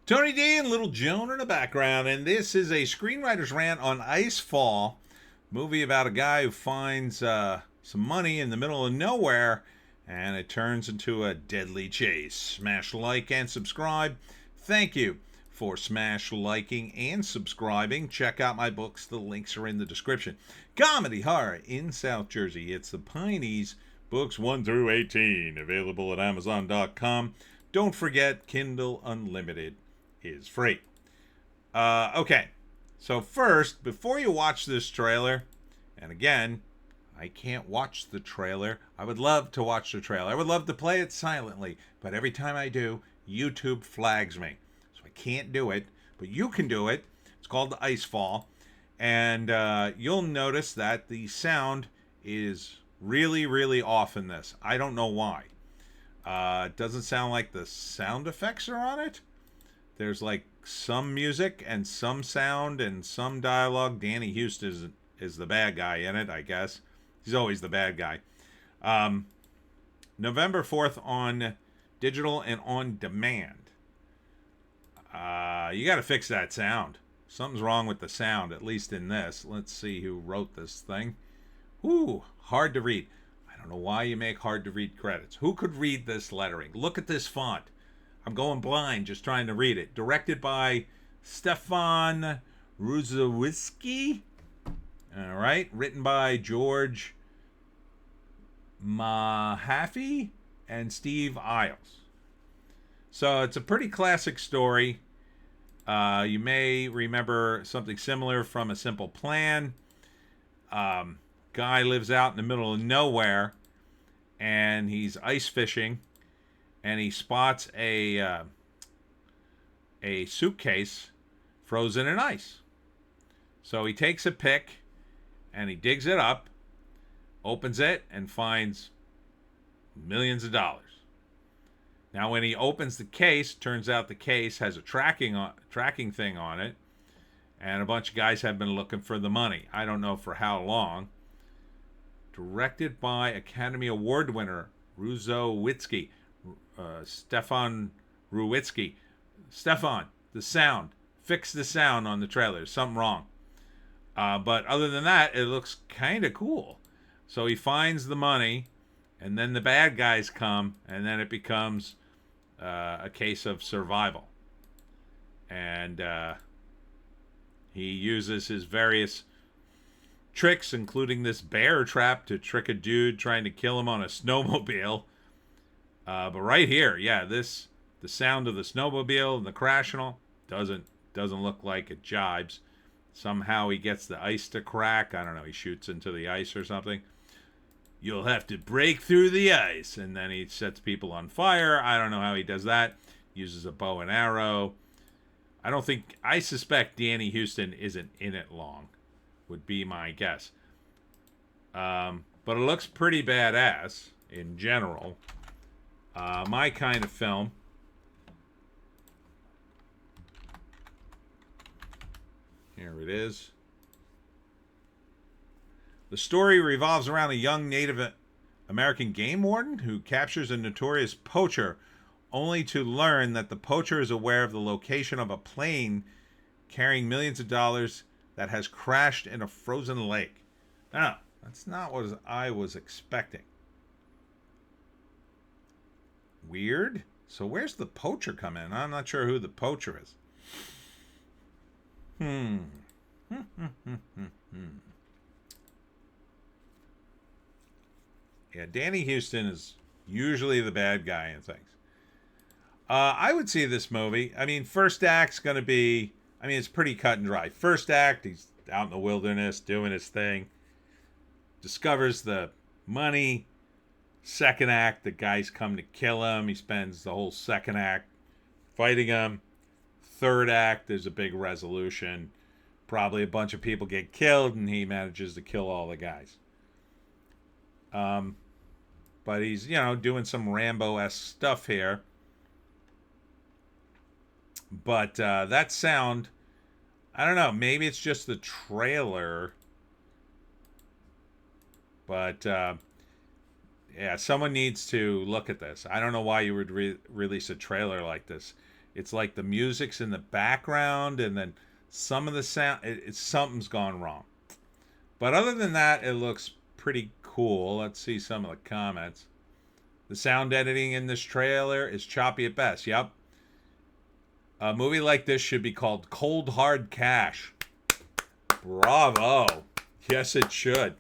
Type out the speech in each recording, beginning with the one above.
Tony D and Little Joan in the background, and this is a screenwriter's rant on Icefall, movie about a guy who finds some money in the middle of nowhere, and it turns into a deadly chase. Smash like and subscribe. Thank you for smash liking and subscribing. Check out my books. The links are in the description. Comedy horror in South Jersey. It's the Pineys, books 1 through 18, available at Amazon.com. Don't forget, Kindle Unlimited is free. Okay, so first, before you watch this trailer, and again, I can't watch the trailer. I would love to watch the trailer. I would love to play it silently, but every time I do, YouTube flags me. So I can't do it, but you can do it. It's called the Icefall, and you'll notice that the sound is really, really off in this. I don't know why. It doesn't sound like the sound effects are on it. There's like some music and some sound and some dialogue. Danny Houston is the bad guy in it, I guess. He's always the bad guy. November 4th on digital and on demand. You got to fix that sound. Something's wrong with the sound, at least in this. Let's see who wrote this thing. Ooh, hard to read. I don't know why you make hard to read credits. Who could read this lettering? Look at this font. I'm going blind just trying to read it. Directed by Stefan Ruzowiecki. All right. Written by George Mahaffey and Steve Isles. So it's a pretty classic story. You may remember something similar from A Simple Plan. Guy lives out in the middle of nowhere, and he's ice fishing. And he spots a suitcase frozen in ice. So he takes a pick and he digs it up, opens it, and finds millions of dollars. Now, when he opens the case, turns out the case has a tracking thing on it, and a bunch of guys have been looking for the money. I don't know for how long. Directed by Academy Award winner Ruzowiecki. Stefan Ruwiecki. Stefan, the sound. Fix the sound on the trailer. There's something wrong. But other than that, it looks kind of cool. So he finds the money, and then the bad guys come, and then it becomes a case of survival. And he uses his various tricks, including this bear trap to trick a dude trying to kill him on a snowmobile. But right here, yeah, the sound of the snowmobile and the crash and all doesn't look like it jibes. Somehow he gets the ice to crack. I don't know. He shoots into the ice or something. You'll have to break through the ice, and then he sets people on fire. I don't know how he does that. Uses a bow and arrow. I suspect Danny Houston isn't in it long. Would be my guess. But it looks pretty badass in general. My kind of film. Here it is. The story revolves around a young Native American game warden who captures a notorious poacher, only to learn that the poacher is aware of the location of a plane carrying millions of dollars that has crashed in a frozen lake. No, that's not what I was expecting. Weird. So where's the poacher come in? I'm not sure who the poacher is. Yeah, Danny Houston is usually the bad guy in things. I would see this movie. I mean, first act's going to be... I mean, it's pretty cut and dry. First act, he's out in the wilderness doing his thing. Discovers the money. Second act, the guys come to kill him. He spends the whole second act fighting them. Third act, there's a big resolution. Probably a bunch of people get killed, and he manages to kill all the guys. But he's, doing some Rambo-esque stuff here. But that sound, I don't know. Maybe it's just the trailer. But, yeah, someone needs to look at this. I don't know why you would release a trailer like this. It's like the music's in the background, and then some of the sound, something's gone wrong. But other than that, it looks pretty cool. Let's see some of the comments. The sound editing in this trailer is choppy at best. Yep. A movie like this should be called Cold Hard Cash. Bravo. Yes, it should.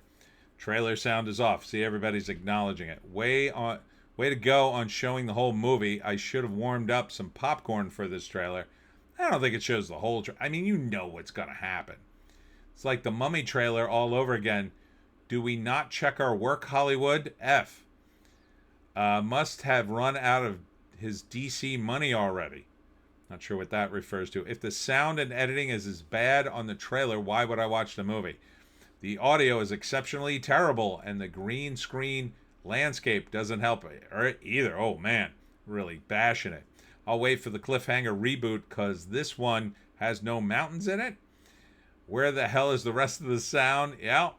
Trailer sound is off. See, everybody's acknowledging it. Way to go on showing the whole movie. I should have warmed up some popcorn for this trailer. I don't think it shows the whole I mean, you know what's going to happen. It's like the Mummy trailer all over again. Do we not check our work, Hollywood? F. Must have run out of his DC money already. Not sure what that refers to. If the sound and editing is as bad on the trailer, why would I watch the movie? The audio is exceptionally terrible, and the green screen landscape doesn't help either. Oh, man. Really bashing it. I'll wait for the cliffhanger reboot, because this one has no mountains in it. Where the hell is the rest of the sound? Yeah,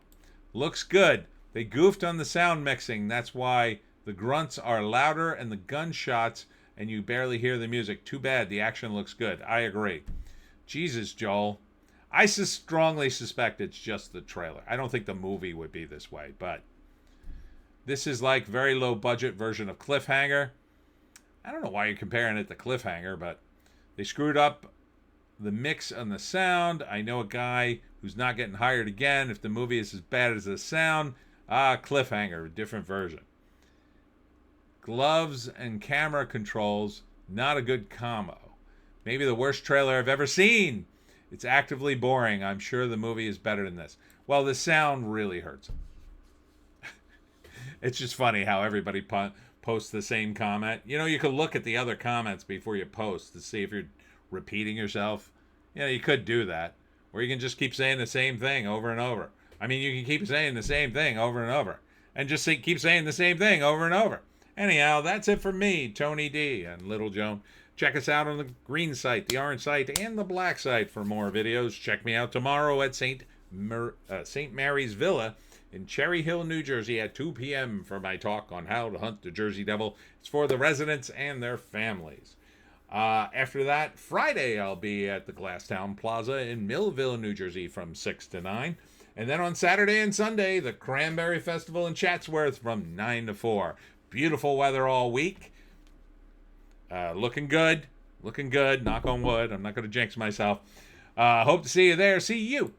looks good. They goofed on the sound mixing. That's why the grunts are louder and the gunshots, and you barely hear the music. Too bad. The action looks good. I agree. Jesus, Joel. I strongly suspect it's just the trailer. I don't think the movie would be this way, but this is like very low budget version of Cliffhanger. I don't know why you're comparing it to Cliffhanger, but they screwed up the mix on the sound. I know a guy who's not getting hired again if the movie is as bad as the sound. Cliffhanger, different version. Gloves and camera controls, not a good combo. Maybe the worst trailer I've ever seen. It's actively boring. I'm sure the movie is better than this. Well, the sound really hurts. It's just funny how everybody posts the same comment. You know, you could look at the other comments before you post to see if you're repeating yourself. Yeah, you could do that. Or you can just keep saying the same thing over and over. I mean, you can keep saying the same thing over and over. And just keep saying the same thing over and over. Anyhow, that's it for me, Tony D and Little Joan. Check us out on the green site, the orange site, and the black site for more videos. Check me out tomorrow at St. Mary's Villa in Cherry Hill, New Jersey at 2 p.m. for my talk on how to hunt the Jersey Devil. It's for the residents and their families. After that, Friday, I'll be at the Glasstown Plaza in Millville, New Jersey from 6 to 9. And then on Saturday and Sunday, the Cranberry Festival in Chatsworth from 9 to 4. Beautiful weather all week. Looking good. Knock on wood. I'm not going to jinx myself. Hope to see you there. See you